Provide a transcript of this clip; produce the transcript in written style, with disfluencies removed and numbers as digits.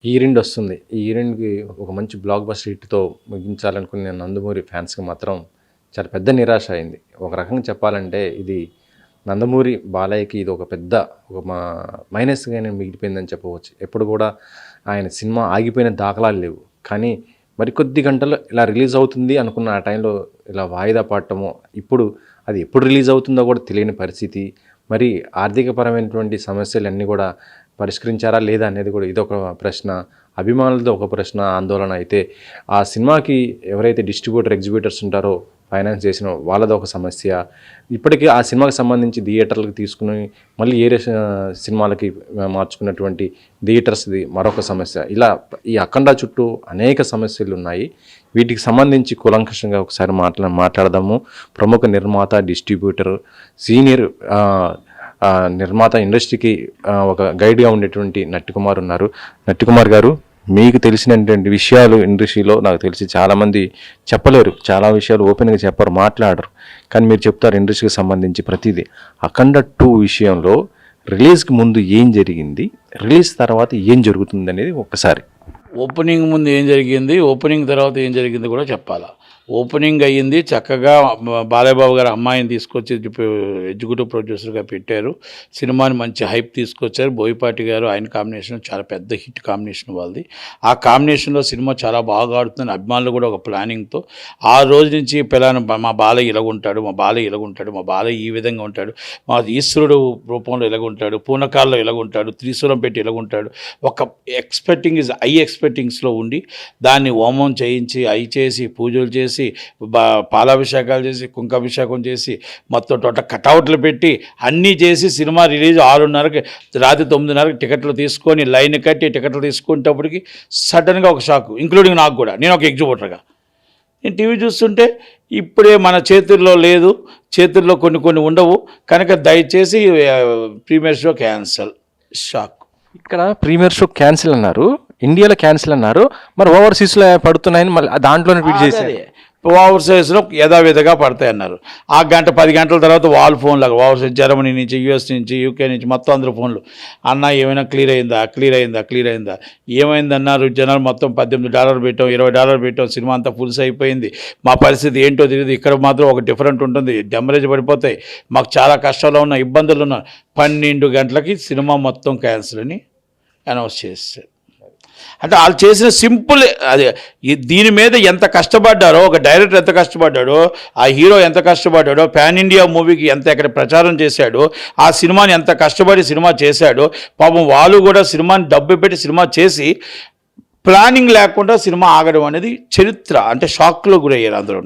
ఈరెండు వస్తుంది. ఈ ఈరెండ్‌కి ఒక మంచి బ్లాక్ బస్టర్ హిట్‌తో ముగించాలనుకునే నందమూరి ఫ్యాన్స్‌కి మాత్రం చాలా పెద్ద నిరాశ అయింది. ఒక రకంగా చెప్పాలంటే ఇది నందమూరి బాలయ్యకి ఇది ఒక పెద్ద ఒక మైనస్‌గానే మిగిలిపోయిందని చెప్పవచ్చు. ఎప్పుడు కూడా ఆయన సినిమా ఆగిపోయిన దాఖలాలు లేవు. కానీ మరికొద్ది గంటల్లో ఇలా రిలీజ్ అవుతుంది అనుకున్న ఆ టైంలో ఇలా వాయిదా పడటము, ఇప్పుడు అది ఎప్పుడు రిలీజ్ అవుతుందో కూడా తెలియని పరిస్థితి. మరి ఆర్థికపరమైనటువంటి సమస్యలన్నీ కూడా పరిష్కరించారా లేదా అనేది కూడా ఇదొక ప్రశ్న. అభిమానులతో ఒక ప్రశ్న, ఆందోళన. అయితే ఆ సినిమాకి ఎవరైతే డిస్ట్రిబ్యూటర్, ఎగ్జిబ్యూటర్స్ ఉంటారో ఫైనాన్స్ చేసిన వాళ్ళది ఒక సమస్య. ఇప్పటికీ ఆ సినిమాకి సంబంధించి థియేటర్లకు తీసుకుని మళ్ళీ ఏరే సినిమాలకి మార్చుకున్నటువంటి థియేటర్స్ది మరొక సమస్య. ఇలా ఈ అఖండ చుట్టూ అనేక సమస్యలు ఉన్నాయి. వీటికి సంబంధించి కూలంకషంగా ఒకసారి మాట్లాడదాము. ప్రముఖ నిర్మాత, డిస్ట్రిబ్యూటర్, సీనియర్ నిర్మాత, ఇండస్ట్రీకి ఒక గైడ్గా ఉండేటువంటి నట్టికుమార్ ఉన్నారు. నట్టికుమార్ గారు, మీకు తెలిసినటువంటి విషయాలు ఇండస్ట్రీలో నాకు తెలిసి చాలామంది చెప్పలేరు, చాలా విషయాలు ఓపెన్గా చెప్పరు, మాట్లాడరు. కానీ మీరు చెప్తారు ఇండస్ట్రీకి సంబంధించి ప్రతిదీ. అఖండ 2 విషయంలో రిలీజ్కి ముందు ఏం జరిగింది, రిలీజ్ తర్వాత ఏం జరుగుతుంది అనేది ఒక్కసారి. ఓపెనింగ్ ముందు ఏం జరిగింది, ఓపెనింగ్ తర్వాత ఏం జరిగింది కూడా చెప్పాలా. ఓపెనింగ్ అయ్యింది చక్కగా. బాలయ్యబాబు గారు అమ్మాయిని తీసుకొచ్చి ఎగ్జిక్యూటివ్ ప్రొడ్యూసర్గా పెట్టారు. సినిమాని మంచి హైప్ తీసుకొచ్చారు. బోయపాటి గారు, ఆయన కాంబినేషన్ చాలా పెద్ద హిట్ కాంబినేషన్ వాళ్ళది. ఆ కాంబినేషన్లో సినిమా చాలా బాగా ఆడుతుంది. అభిమానులు కూడా ఒక ప్లానింగ్తో ఆ రోజు నుంచి మా బాలయ్య ఇలాగుంటాడు, మా బాలయ్య ఇలాగుంటాడు, మా బాలయ్య ఈ విధంగా ఉంటాడు, మా ఈశ్వరుడు రూపంలో ఇలాగుంటాడు, పూనకాల్లో ఇలాగుంటాడు, త్రిశూలం పెట్టి ఇలాగుంటాడు. ఒక ఎక్స్పెక్టింగ్స్లో ఉండి దాన్ని హోమం చేయించి, అవి చేసి, పూజలు చేసి, పాలాభిషేకాలు చేసి, కుంకాభిషేకం చేసి, మొత్తం కటౌట్లు పెట్టి అన్నీ చేసి సినిమా రిలీజ్ 6:30కి, రాత్రి 9:30కి టికెట్లు తీసుకొని లైన్ కట్టి టికెట్లు తీసుకునేటప్పటికి సడన్గా ఒక షాక్, ఇంక్లూడింగ్ నాకు కూడా. నేను ఒక ఎగ్జిబ్యూటర్గా నేను టీవీ చూస్తుంటే ఇప్పుడే మన చేతుల్లో లేదు, చేతుల్లో కొన్ని ఉండవు కనుక దయచేసి ప్రీమియర్ షో క్యాన్సల్. షాక్. ఇక్కడ ప్రీమియర్ షో క్యాన్సిల్ అన్నారు, ఇండియాలో క్యాన్సిల్ అన్నారు, మరి ఓవర్సీస్లో పడుతున్నాయని మళ్ళీ దాంట్లోనే ట్వీట్ చేశారు. ఓవర్సీస్లో యథావిధిగా పడతాయి అన్నారు. ఆ 10 గంటల తర్వాత వాళ్ళ ఫోన్లకు ఓవర్సీస్, జర్మనీ నుంచి, యూఎస్ నుంచి, యూకే నుంచి మొత్తం అందరూ ఫోన్లు, అన్న ఏమైనా క్లియర్ అయిందా ఏమైందన్నారు. జనాలు మొత్తం $18 పెట్టాం, $20 పెట్టాం, సినిమా అంతా ఫుల్స్ అయిపోయింది, మా పరిస్థితి ఏంటో తెలియదు, ఇక్కడ మాత్రం ఒక డిఫరెంట్ ఉంటుంది, డెమరేజ్ పడిపోతాయి, మాకు చాలా కష్టాలు ఉన్నాయి, ఇబ్బందులు ఉన్నాయి. 12 గంటలకి సినిమా మొత్తం క్యాన్సిల్ అని అనౌన్స్ చేశారు. అంటే వాళ్ళు చేసిన సింపుల్ అదే. దీని మీద ఎంత కష్టపడ్డారో, ఒక డైరెక్టర్ ఎంత కష్టపడ్డాడో, ఆ హీరో ఎంత కష్టపడ్డాడో, పాన్ ఇండియా మూవీకి ఎక్కడ ప్రచారం చేశాడో, ఆ సినిమాని ఎంత కష్టపడి సినిమా చేశాడో, పాపం వాళ్ళు కూడా సినిమాని డబ్బు పెట్టి సినిమా చేసి ప్లానింగ్ లేకుండా సినిమా ఆగడం అనేది చరిత్ర. అంటే షాక్లో గురయ్యారు అందరూ.